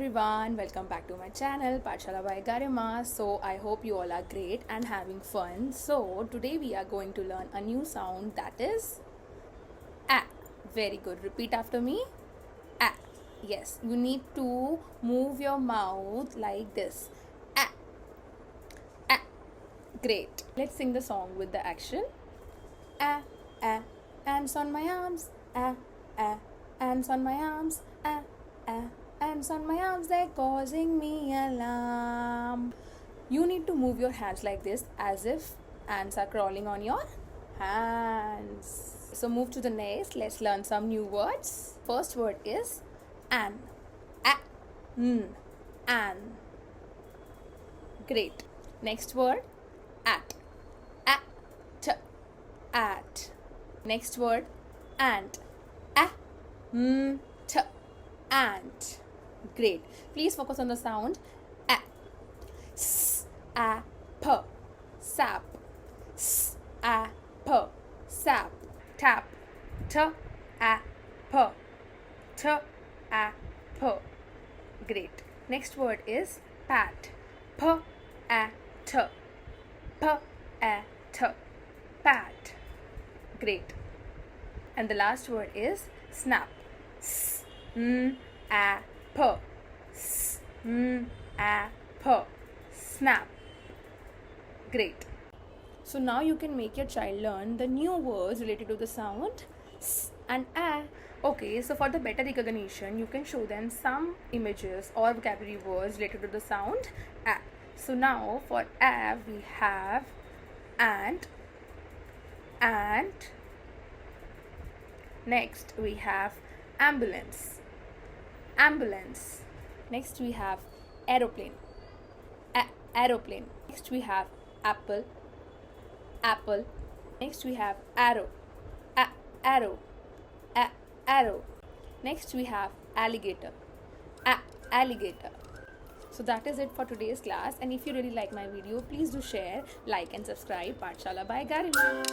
everyone, welcome back to my channel Pathshala by Garima. So I hope you all are great and having fun. So today we are going to learn a new sound, that is A. Very good. Repeat after me. A. Yes, you need to move your mouth like this. A. A. Great. Let's sing the song with the action. A. A. Hands on my arms. A. A. Hands on my arms. A. A. Hands on my arms, they're causing me alarm. You need to move your hands like this as if ants are crawling on your hands. So move to the next. Let's learn some new words. First word is an. A. N. An. Great. Next word at. A. T. At. Next word ant. A. M. T. Ant. Great. Please focus on the sound. A. S. A. P. Sap. S. A. P. Sap. Tap. T. A. P. T. A. P. Great. Next word is pat. P. A. T. P. A. T. Pat. Great. And the last word is snap. S. N. A. P. S. N. A. P. Snap. Great. So now you can make your child learn the new words related to the sound S and A. Okay, so for the better recognition, you can show them some images or vocabulary words related to the sound A. So now for A, we have ant. Next we have ambulance. Next we have aeroplane. Aeroplane. Next we have apple. Next we have arrow. Arrow. Next we have alligator. Alligator. So that is it for today's class, and if you really like my video, please do share, like and subscribe Pathshala by Garima.